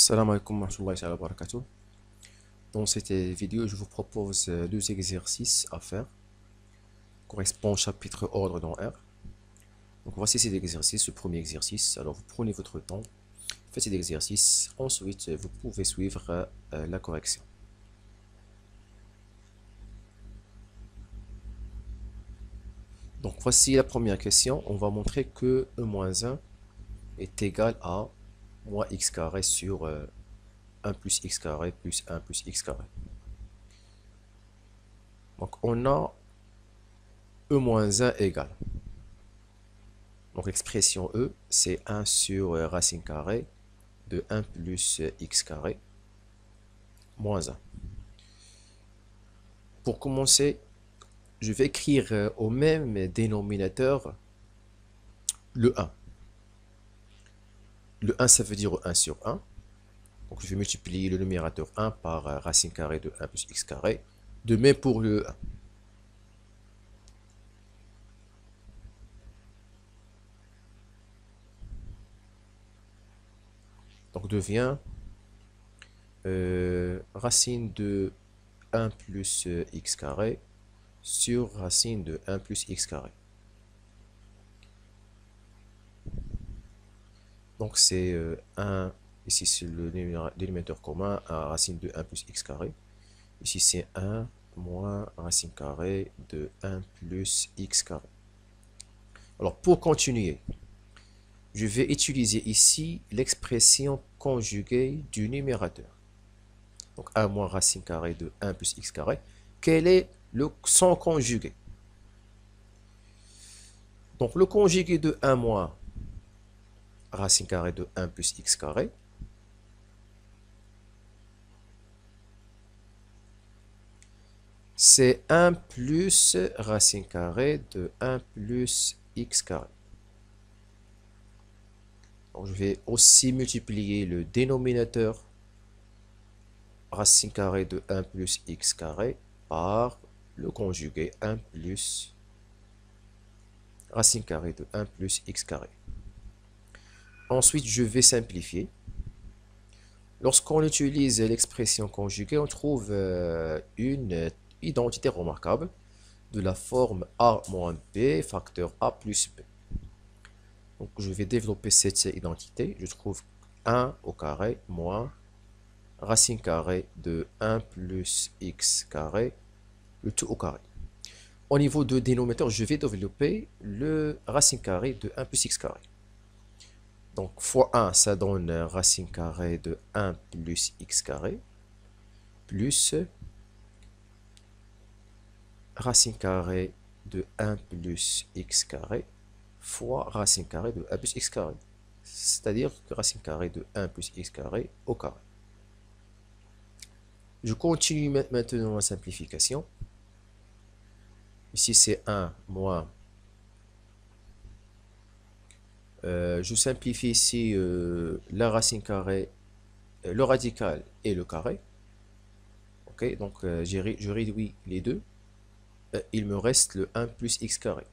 Salam alaikum wa rahmatullahi wa barakatuh. Dans cette vidéo, je vous propose deux exercices à faire, correspondant au chapitre ordre dans R. Donc voici cet exercice, le premier exercice. Alors vous prenez votre temps, faites cet exercice, ensuite vous pouvez suivre la correction. Donc voici la première question, on va montrer que e-1 est égal à moins x carré sur 1 plus x carré plus 1 plus x carré. Donc on a e-1 égale. Donc l'expression E, c'est 1 sur racine carrée de 1 plus x carré moins 1. Pour commencer, je vais écrire au même dénominateur le 1. Le 1, ça veut dire 1 sur 1. Donc je vais multiplier le numérateur 1 par racine carrée de 1 plus x carré. De même pour le 1. Donc devient racine de 1 plus x carré sur racine de 1 plus x carré. Donc c'est 1, ici c'est le dénominateur commun à racine de 1 plus x carré. Ici c'est 1 moins racine carrée de 1 plus x carré. Alors pour continuer, je vais utiliser ici l'expression conjuguée du numérateur. Donc 1 moins racine carrée de 1 plus x carré. Quel est son conjugué? Donc le conjugué de 1 moins racine carrée de 1 plus x carré, c'est 1 plus racine carrée de 1 plus x carré. Donc je vais aussi multiplier le dénominateur racine carrée de 1 plus x carré par le conjugué 1 plus racine carrée de 1 plus x carré. Ensuite, je vais simplifier. Lorsqu'on utilise l'expression conjuguée, on trouve une identité remarquable de la forme a moins b facteur a plus b. Donc je vais développer cette identité. Je trouve 1 au carré moins racine carrée de 1 plus x carré, le tout au carré. Au niveau de dénominateur, je vais développer le racine carrée de 1 plus x carré. Donc fois 1, ça donne racine carrée de 1 plus x carré, plus racine carrée de 1 plus x carré, fois racine carrée de 1 plus x carré. C'est-à-dire que racine carrée de 1 plus x carré au carré. Je continue maintenant la simplification. Ici, c'est 1 moins. Je simplifie ici la racine carrée, le radical et le carré. Ok, donc je réduis les deux. Il me reste le 1 plus x carré.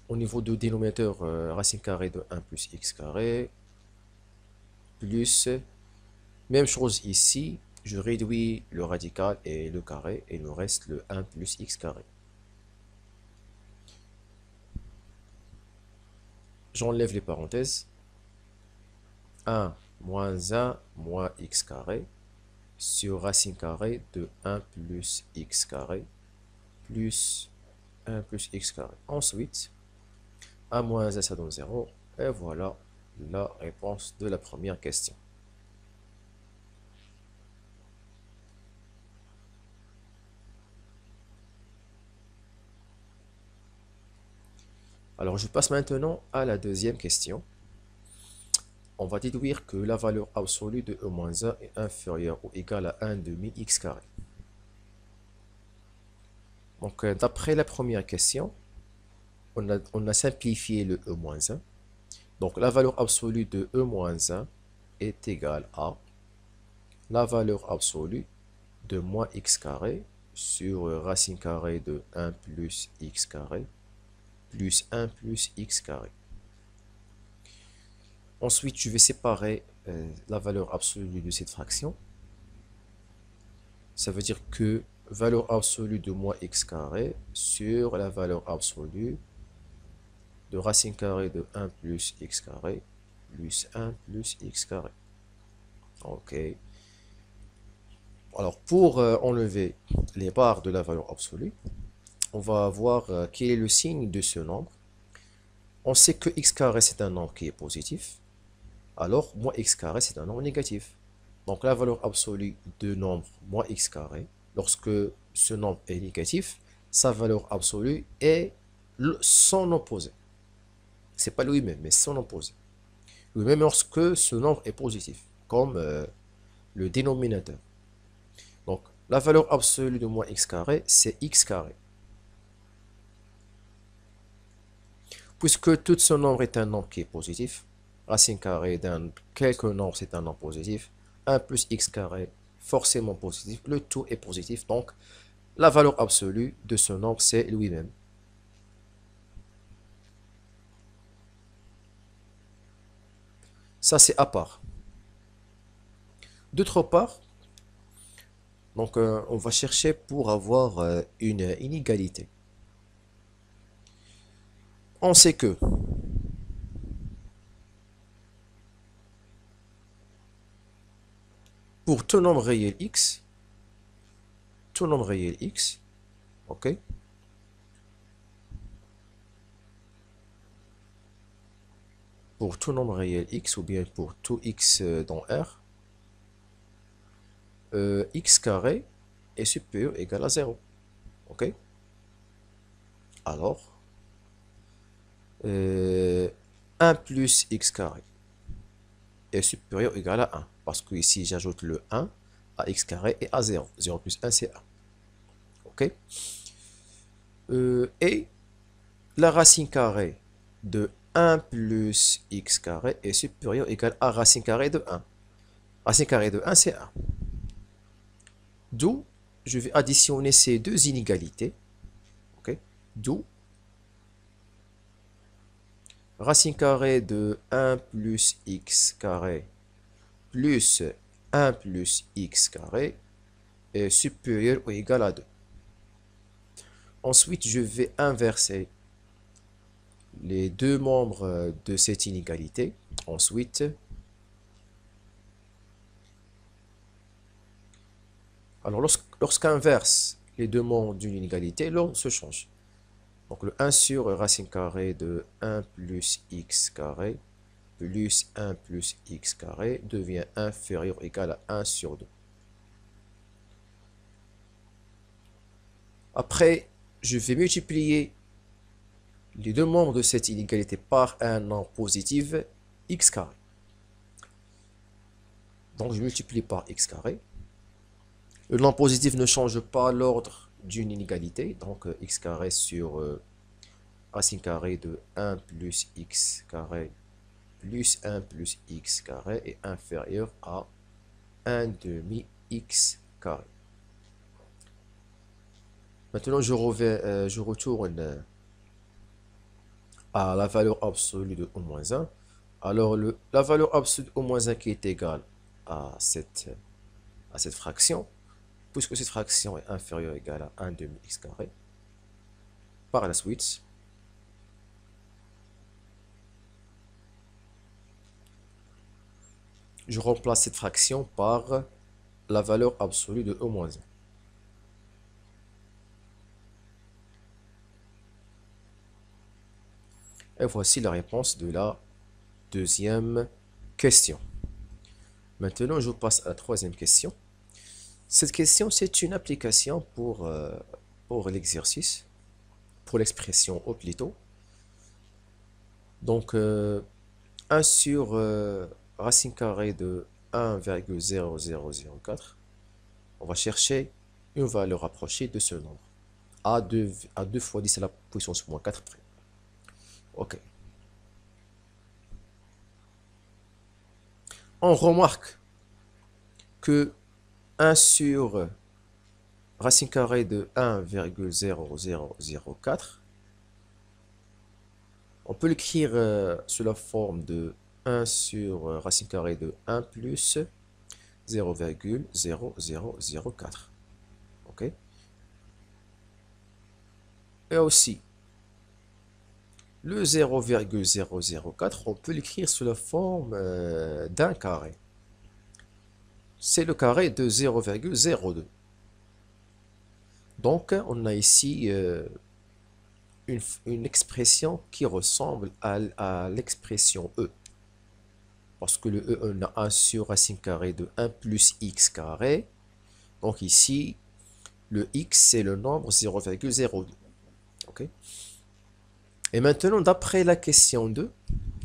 Au niveau du dénominateur, racine carrée de 1 plus x carré, plus, même chose ici, je réduis le radical et le carré, et il me reste le 1 plus x carré. J'enlève les parenthèses. 1 moins 1 moins x carré sur racine carrée de 1 plus x carré plus 1 plus x carré. Ensuite, 1 moins 1, ça donne 0. Et voilà la réponse de la première question. Alors, je passe maintenant à la deuxième question. On va déduire que la valeur absolue de e-1 est inférieure ou égale à 1 demi x carré. Donc, d'après la première question, on a simplifié le e-1. Donc, la valeur absolue de e-1 est égale à la valeur absolue de moins x carré sur racine carrée de 1 plus x carré plus 1 plus x carré. Ensuite, je vais séparer la valeur absolue de cette fraction. Ça veut dire que valeur absolue de moins x carré sur la valeur absolue de racine carrée de 1 plus x carré plus 1 plus x carré. Ok. Alors, pour enlever les barres de la valeur absolue, on va voir quel est le signe de ce nombre. On sait que x carré, c'est un nombre qui est positif. Alors, moins x carré, c'est un nombre négatif. Donc, la valeur absolue de nombre moins x carré, lorsque ce nombre est négatif, sa valeur absolue est son opposé. C'est pas lui-même, mais son opposé. Lui-même lorsque ce nombre est positif, comme le dénominateur. Donc, la valeur absolue de moins x carré, c'est x carré. Puisque tout ce nombre est un nombre qui est positif, racine carrée d'un quelque nombre, c'est un nombre positif, 1 plus x carré, forcément positif, le tout est positif, donc la valeur absolue de ce nombre, c'est lui-même. Ça, c'est à part. D'autre part, donc, on va chercher pour avoir une inégalité. On sait que pour tout nombre réel x, ok, pour tout nombre réel x ou bien pour tout x dans R, x carré est supérieur ou égal à 0. Ok? Alors, 1 plus x carré est supérieur ou égal à 1. Parce que ici, j'ajoute le 1 à x carré et à 0. 0 plus 1, c'est 1. Ok? Et la racine carrée de 1 plus x carré est supérieur ou égal à racine carrée de 1. Racine carrée de 1, c'est 1. D'où, je vais additionner ces deux inégalités. Ok? D'où racine carrée de 1 plus x carré plus 1 plus x carré est supérieur ou égal à 2. Ensuite, je vais inverser les deux membres de cette inégalité. Ensuite, alors lorsqu'inverse les deux membres d'une inégalité, l'ordre se change. Donc le 1 sur racine carrée de 1 plus x carré plus 1 plus x carré devient inférieur ou égal à 1 sur 2. Après, je vais multiplier les deux membres de cette inégalité par un nombre positif, x carré. Donc je multiplie par x carré. Le nombre positif ne change pas l'ordre d'une inégalité, donc x carré sur racine carrée de 1 plus x carré plus 1 plus x carré est inférieur à 1 demi x carré. Maintenant, je retourne à la valeur absolue de O-1. Alors, la valeur absolue de O-1 qui est égale à cette fraction, puisque cette fraction est inférieure ou égale à 1 demi x carré. Par la suite, je remplace cette fraction par la valeur absolue de O-1. Et voici la réponse de la deuxième question. Maintenant, je passe à la troisième question. Cette question, c'est une application pour l'exercice, pour l'expression au plutôt. Donc, 1 sur racine carrée de 1,0004. On va chercher une valeur approchée de ce nombre. À 2 fois 10 à la puissance moins 4 près. Ok. On remarque que 1 sur racine carrée de 1,0004, on peut l'écrire sous la forme de 1 sur racine carrée de 1 plus 0,0004. Ok. Et aussi, le 0,004, on peut l'écrire sous la forme d'un carré. C'est le carré de 0,02. Donc, on a ici une expression qui ressemble à l'expression E. Parce que le E, on a 1 sur racine carrée de 1 plus x carré. Donc ici, le x, c'est le nombre 0,02. Ok. Et maintenant, d'après la question 2,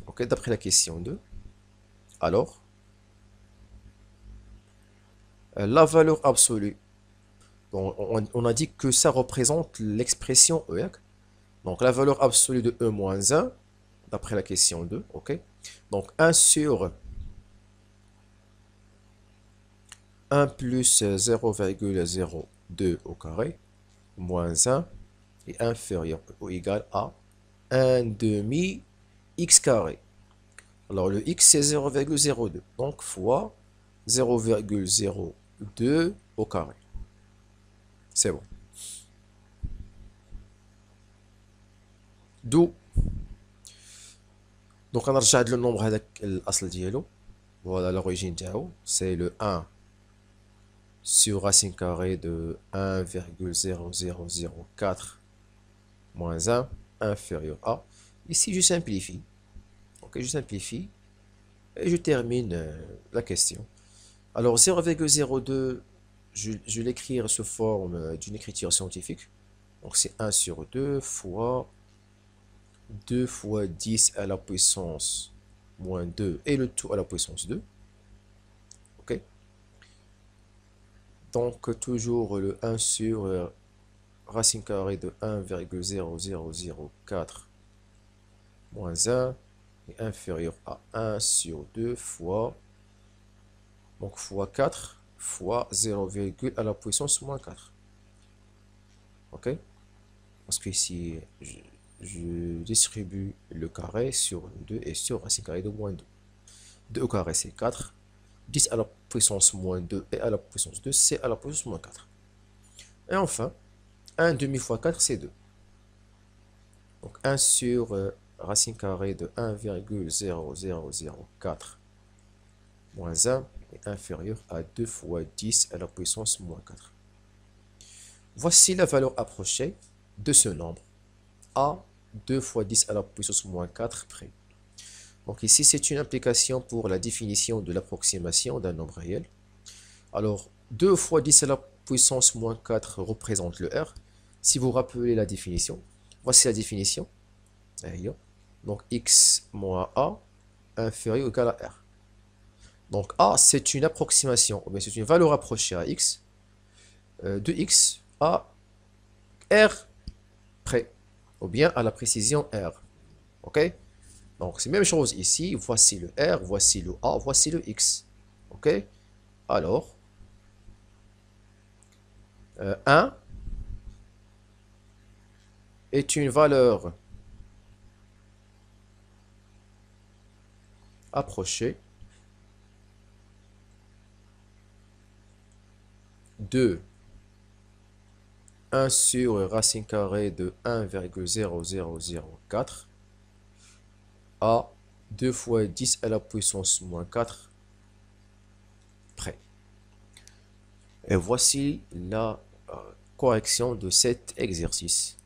ok, d'après la question 2, alors, la valeur absolue, on a dit que ça représente l'expression E. Donc, la valeur absolue de E moins 1, d'après la question 2, ok. Donc, 1 sur 1 plus 0,02 au carré, moins 1 est inférieur ou égal à 1 demi x carré. Alors, le x, c'est 0,02. Donc, fois 0,02 au carré. C'est bon. D'où donc غنرجع le nombre هذاك الاصل ديالو. Voilà l'origine ديالو, c'est le 1 sur racine carrée de 1,0004 moins 1 inférieur à. Ici, je simplifie. Ok, je simplifie et je termine la question. Alors 0,02, je l'écris sous forme d'une écriture scientifique. Donc c'est 1 sur 2 fois 2 fois 10 à la puissance moins 2 et le tout à la puissance 2. Ok. Donc toujours le 1 sur racine carrée de 1,0004 moins 1 est inférieur à 1 sur 2 fois, donc fois 4 fois 0, à la puissance moins 4. Ok. Parce que ici, je distribue le carré sur 2 et sur racine carrée de moins 2. 2 au carré, c'est 4. 10 à la puissance moins 2 et à la puissance 2, c'est à la puissance moins 4. Et enfin, 1 demi fois 4, c'est 2. Donc 1 sur racine carrée de 1,0004 moins 1 est inférieur à 2 fois 10 à la puissance moins 4. Voici la valeur approchée de ce nombre à 2 fois 10 à la puissance moins 4 près. Donc ici, c'est une application pour la définition de l'approximation d'un nombre réel. Alors, 2 fois 10 à la puissance moins 4 représente le R. Si vous rappelez la définition, voici la définition. Donc, x moins a inférieur ou égal à R. Donc, a, c'est une approximation, ou bien c'est une valeur approchée à x, de x à R près, ou bien à la précision R. Ok? Donc, c'est la même chose ici. Voici le R, voici le A, voici le X. Ok? Alors, 1 est une valeur approchée de 1 sur racine carrée de 1,0004 à 2 fois 10 à la puissance moins 4 près. Et voici la correction de cet exercice.